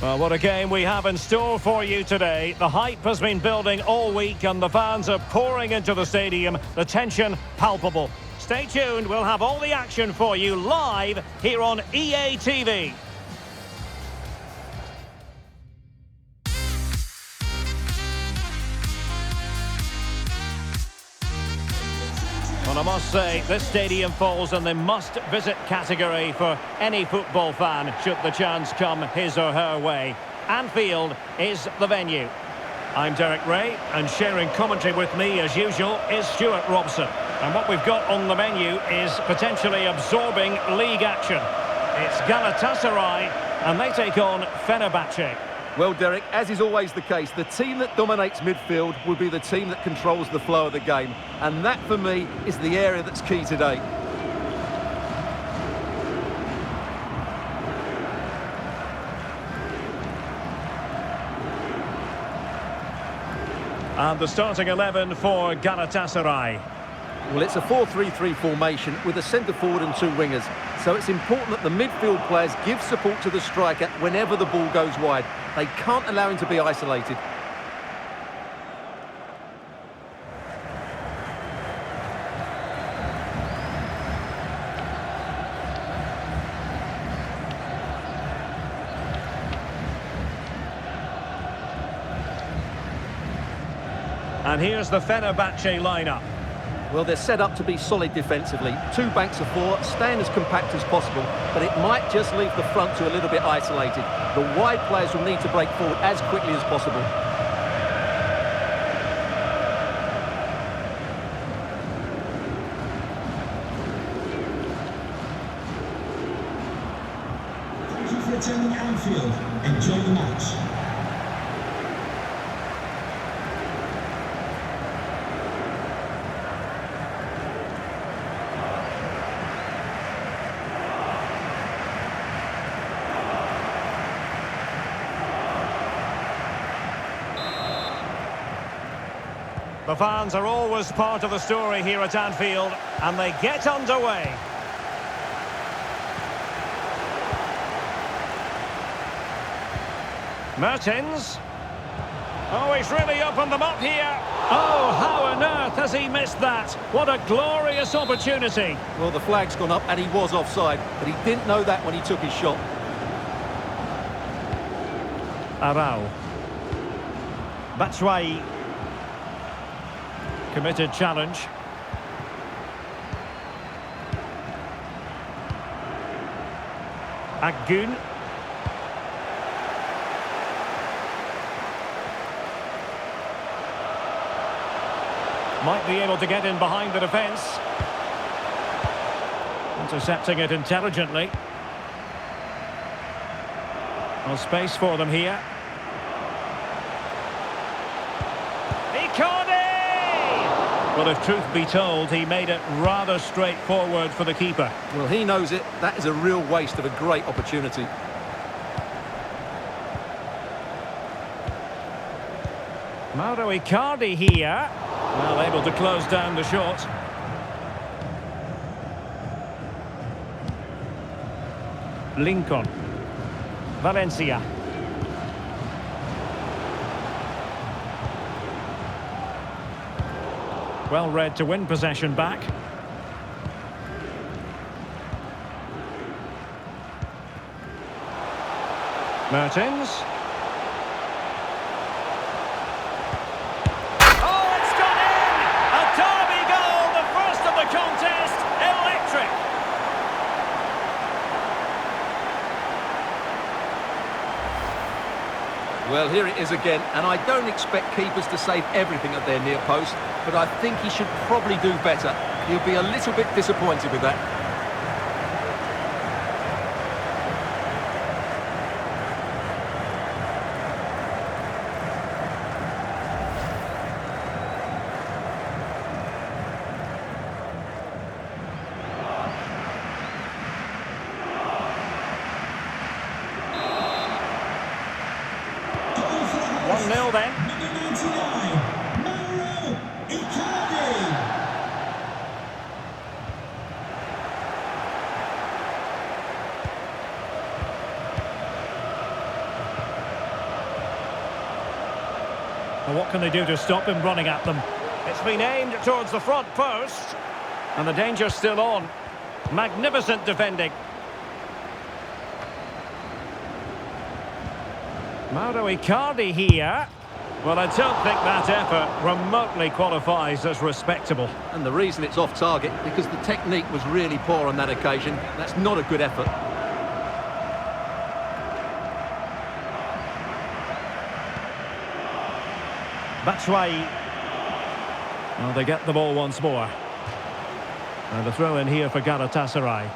Well, what a game we have in store for you today. The hype has been building all week and the fans are pouring into the stadium. The tension palpable. Stay tuned, we'll have all the action for you live here on EA TV. Well, I must say, this stadium falls in the must-visit category for any football fan, should the chance come his or her way. Anfield is the venue. I'm Derek Ray, and sharing commentary with me, as usual, is Stuart Robson. And what we've got on the menu is potentially absorbing league action. It's Galatasaray, and they take on Fenerbahçe. Well, Derek, as is always the case, the team that dominates midfield will be the team that controls the flow of the game. And that, for me, is the area that's key today. And the starting 11 for Galatasaray. Well, it's a 4-3-3 formation with a centre forward and two wingers. So it's important that the midfield players give support to the striker whenever the ball goes wide. They can't allow him to be isolated. And here's the Fenerbahçe lineup. Well, they're set up to be solid defensively. Two banks of four, staying as compact as possible, but it might just leave the front two a little bit isolated. The wide players will need to break forward as quickly as possible. Thank you for attending Anfield. Enjoy the match. The fans are always part of the story here at Anfield, and they get underway. Mertens. Oh, he's really opened them up here. Oh, how on earth has he missed that? What a glorious opportunity. Well, the flag's gone up and he was offside, but he didn't know that when he took his shot. Arau. Batshuayi. Committed challenge. Akgün. Might be able to get in behind the defence. Intercepting it intelligently. No space for them here. Well, if truth be told, he made it rather straightforward for the keeper. Well, he knows it. That is a real waste of a great opportunity. Mauro Icardi here. Well, able to close down the shot. Lincoln. Valencia. Well read to win possession back. Mertens. Oh, it's gone in! A derby goal, the first of the contest. Electric. Well, here it is again, and I don't expect keepers to save everything at their near post, but I think he should probably do better. He'll be a little bit disappointed with that. Nil then. Number 99, Mauro Icardi. And what can they do to stop him running at them? It's been aimed towards the front post. And the danger's still on. Magnificent defending. Mauro Icardi here. Well, I don't think that effort remotely qualifies as respectable. And the reason it's off target, because the technique was really poor on that occasion. That's not a good effort. Batshuayi. Well, they get the ball once more. And the throw in here for Galatasaray.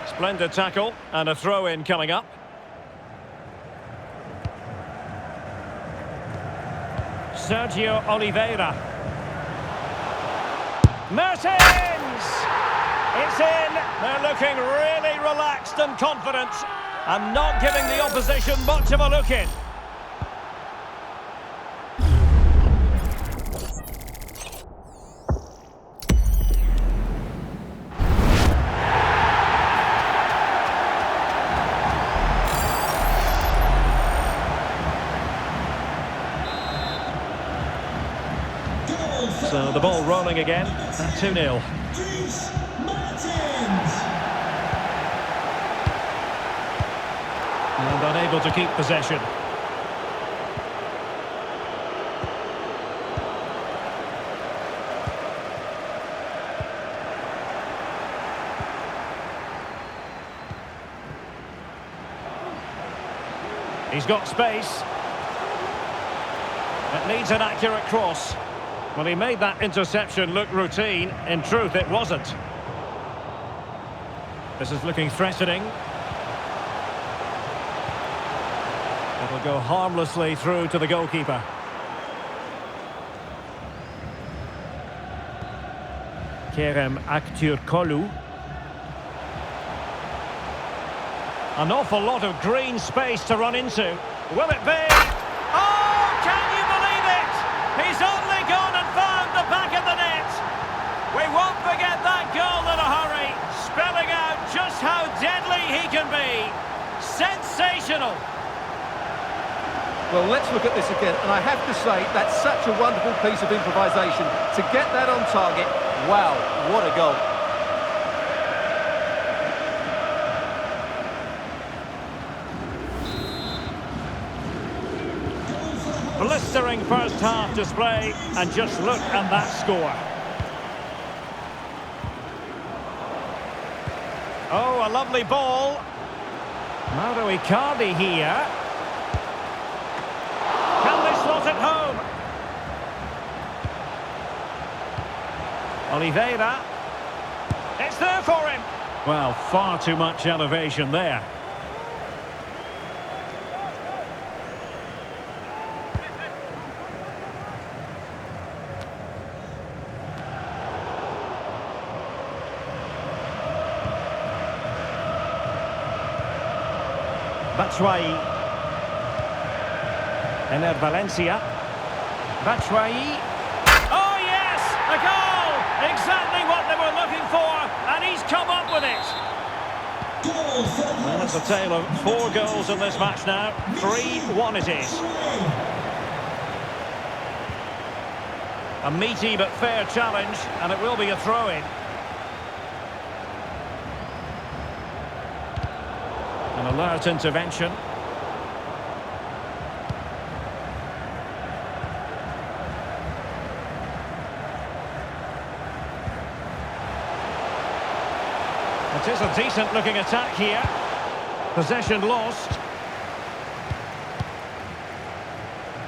Splendid tackle and a throw in coming up. Sergio Oliveira. Mertens! It's in. They're looking really relaxed and confident and not giving the opposition much of a look in. So the ball rolling again at 2-0. And unable to keep possession. He's got space. It needs an accurate cross. Well, he made that interception look routine. In truth, it wasn't. This is looking threatening. It'll go harmlessly through to the goalkeeper. Kerem Aktürkoğlu. An awful lot of green space to run into. Will it be? Oh, can you believe it? He's only gone and found the back of the net. We won't forget that goal in a hurry, spelling out just how deadly he can be. Sensational. Well, let's look at this again, and I have to say, that's such a wonderful piece of improvisation. To get that on target, wow, what a goal. Blistering first half display, and just look at that score. Oh, a lovely ball. Mauro Icardi here. Can they slot it home? Oliveira. It's there for him. Well, far too much elevation there. Batshuayi. Ener Valencia. Batshuayi. Oh yes! A goal! Exactly what they were looking for, and he's come up with it. Well, it's a tale of 4 goals in this match now. 3-1 it is. A meaty but fair challenge, and it will be a throw-in. An alert intervention. It is a decent-looking attack here. Possession lost.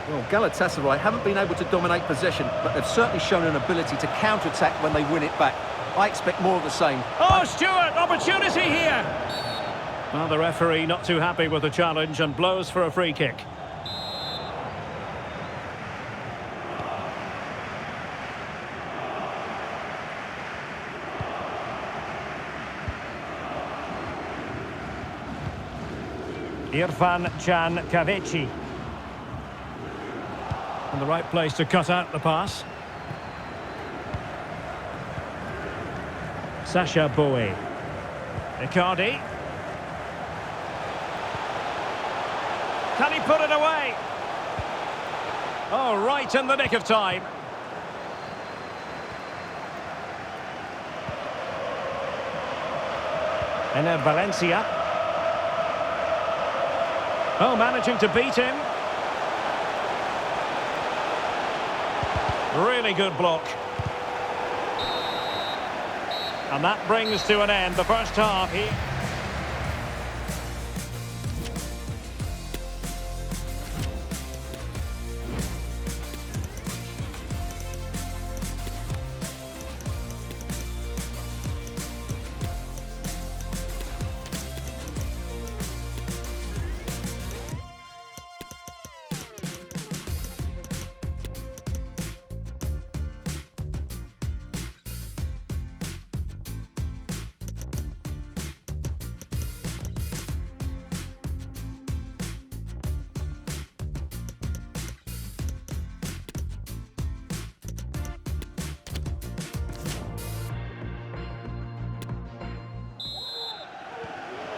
Well, Galatasaray haven't been able to dominate possession, but they've certainly shown an ability to counter-attack when they win it back. I expect more of the same. Oh, Stewart, opportunity here! Well, the referee not too happy with the challenge and blows for a free kick. Irfan Can Kahveci. And the right place to cut out the pass. Sasha Bowie. Icardi. Can he put it away? Oh, right in the nick of time. Enner Valencia. Oh, managing to beat him. Really good block. And that brings to an end the first half here.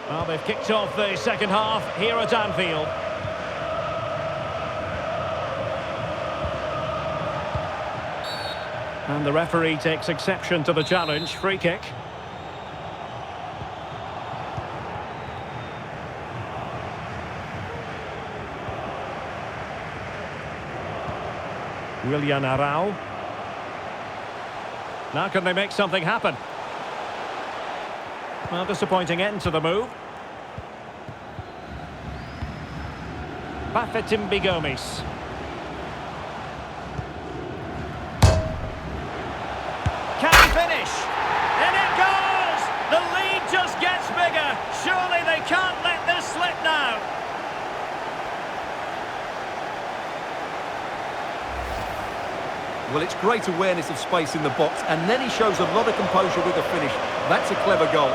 Well, they've kicked off the second half here at Anfield. And the referee takes exception to the challenge. Free kick. Willian Arau. Now can they make something happen? Well, disappointing end to the move. Bafetimbi Gomes. Can he finish? And it goes! The lead just gets bigger. Surely they can't let this slip now. Well, it's great awareness of space in the box, and then he shows a lot of composure with the finish. That's a clever goal.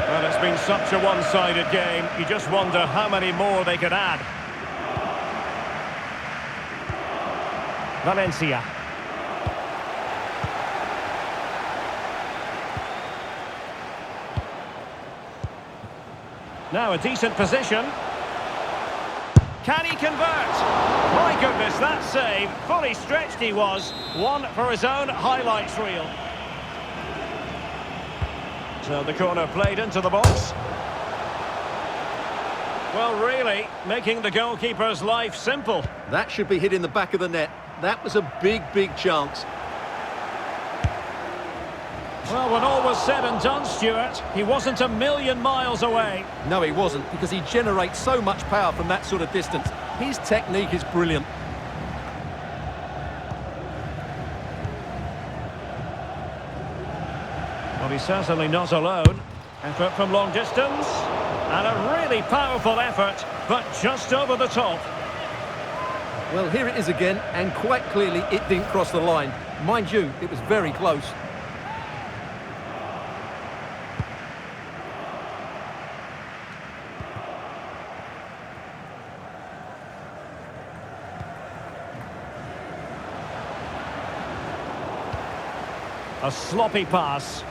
Well, it's been such a one-sided game. You just wonder how many more they could add. Valencia. Now a decent position. Can he convert? My goodness, that save. Fully stretched he was. One for his own highlights reel. So the corner played into the box. Well, really, making the goalkeeper's life simple. That should be hit in the back of the net. That was a big, big chance. Well, when all was said and done, Stuart, he wasn't a million miles away. No, he wasn't, because he generates so much power from that sort of distance. His technique is brilliant. Well, he's certainly not alone. Effort from long distance. And a really powerful effort, but just over the top. Well, here it is again, and quite clearly it didn't cross the line. Mind you, it was very close. A sloppy pass.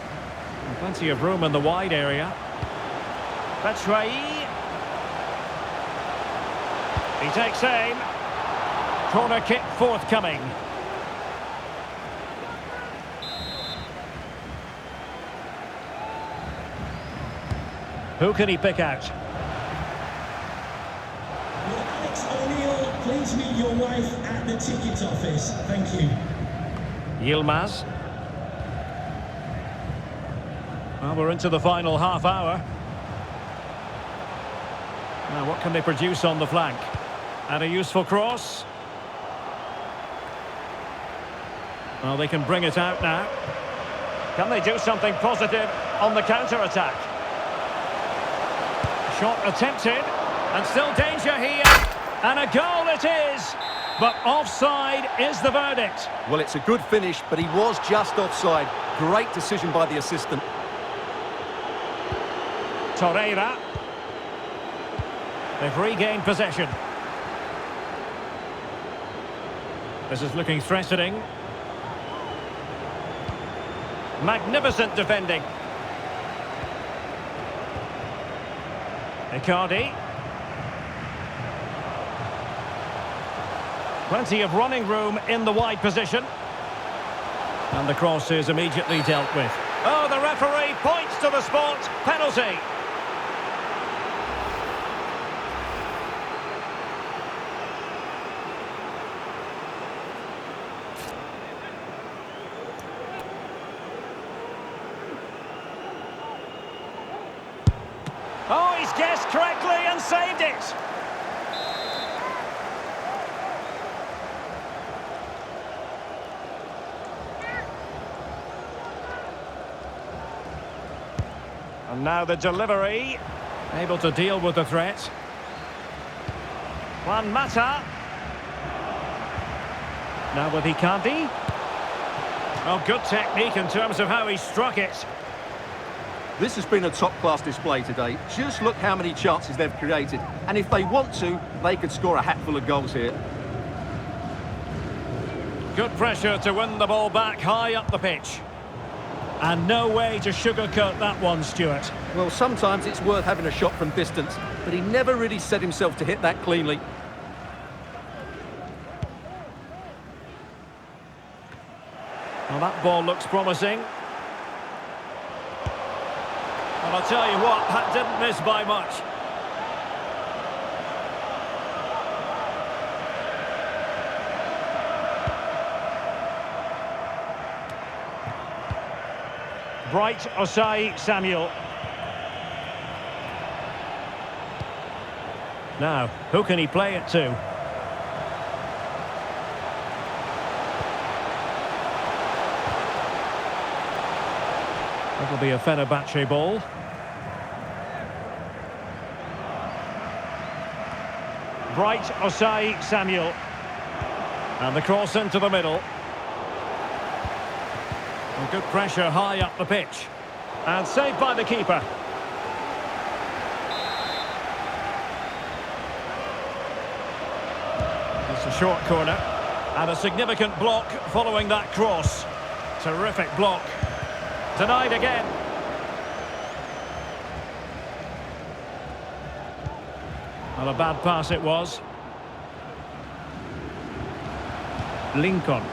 And plenty of room in the wide area. Batshuayi. He takes aim. Corner kick forthcoming. Who can he pick out? Will Alex O'Neill please meet your wife at the ticket office? Thank you. Yilmaz. Well, we're into the final half hour. Now, what can they produce on the flank? And a useful cross. Well, they can bring it out now. Can they do something positive on the counter-attack? Shot attempted, and still danger here. And a goal it is. But offside is the verdict. Well, it's a good finish, but he was just offside. Great decision by the assistant. Torreira. They've regained possession. This is looking threatening. Magnificent defending. Icardi. Plenty of running room in the wide position. And the cross is immediately dealt with. Oh, the referee points to the spot. Penalty. Oh, he's guessed correctly and saved it. And now the delivery. Able to deal with the threat. Juan Mata. Now with Icardi. Oh, good technique in terms of how he struck it. This has been a top-class display today. Just look how many chances they've created. And if they want to, they could score a hatful of goals here. Good pressure to win the ball back high up the pitch. And no way to sugarcoat that one, Stuart. Well, sometimes it's worth having a shot from distance, but he never really set himself to hit that cleanly. Well, that ball looks promising. Well, I'll tell you what, that didn't miss by much. Bright Osai Samuel. Now, who can he play it to? That'll be a Fenerbahçe ball. Bright Osai Samuel. And the cross into the middle. And good pressure high up the pitch. And saved by the keeper. It's a short corner. And a significant block following that cross. Terrific block. Denied again. Well, a bad pass it was. Lincoln.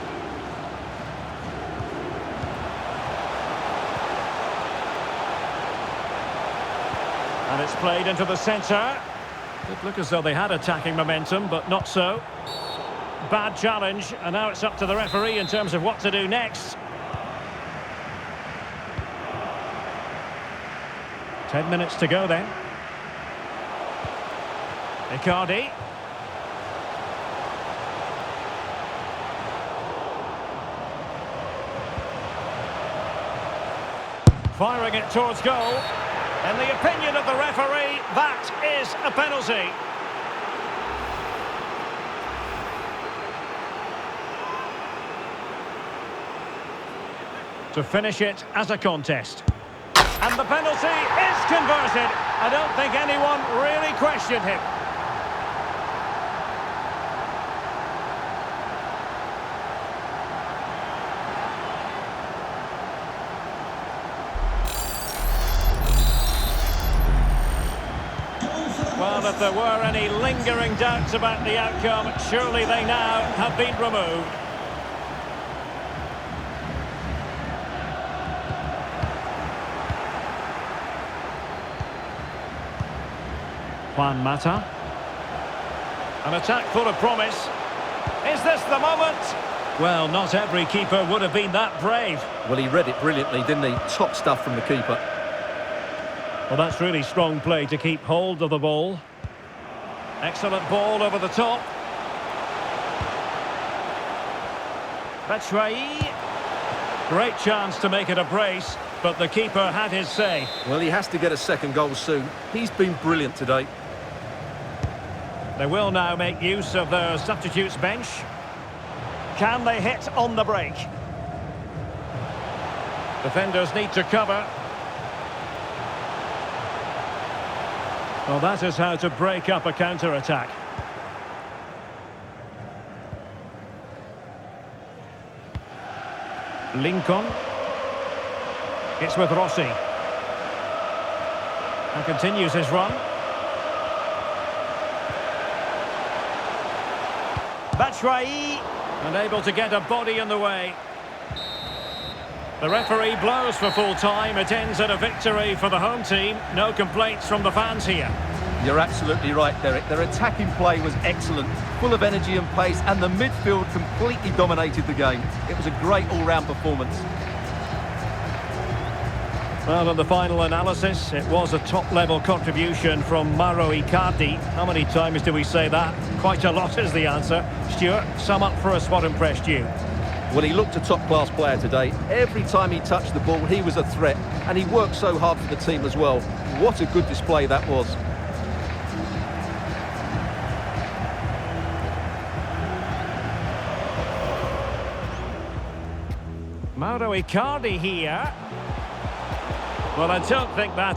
And it's played into the centre. Did look as though they had attacking momentum, but not so. Bad challenge, and now it's up to the referee in terms of what to do next. 10 minutes to go then. Icardi. Firing it towards goal. In the opinion of the referee, that is a penalty. To finish it as a contest. And the penalty is converted. I don't think anyone really questioned him. Well, if there were any lingering doubts about the outcome, surely they now have been removed. Juan Mata. An attack full of promise. Is this the moment? Well, not every keeper would have been that brave. Well, he read it brilliantly, didn't he? Top stuff from the keeper. Well, that's really strong play to keep hold of the ball. Excellent ball over the top. Batshuayi. Great chance to make it a brace, but the keeper had his say. Well, he has to get a second goal soon. He's been brilliant today. They will now make use of their substitutes bench. Can they hit on the break? Defenders need to cover. Well, that is how to break up a counter-attack. Lincoln. It's with Rossi. And continues his run. Batshuayi. And able to get a body in the way. The referee blows for full time. It ends at a victory for the home team. No complaints from the fans here. You're absolutely right, Derek. Their attacking play was excellent, full of energy and pace, and the midfield completely dominated the game. It was a great all-round performance. Well, in the final analysis, it was a top-level contribution from Mauro Icardi. How many times do we say that? Quite a lot is the answer. Stuart, sum up for us what impressed you. Well, he looked a top-class player today. Every time he touched the ball, he was a threat, and he worked so hard for the team as well. What a good display that was. Mauro Icardi here. Well, I don't think that's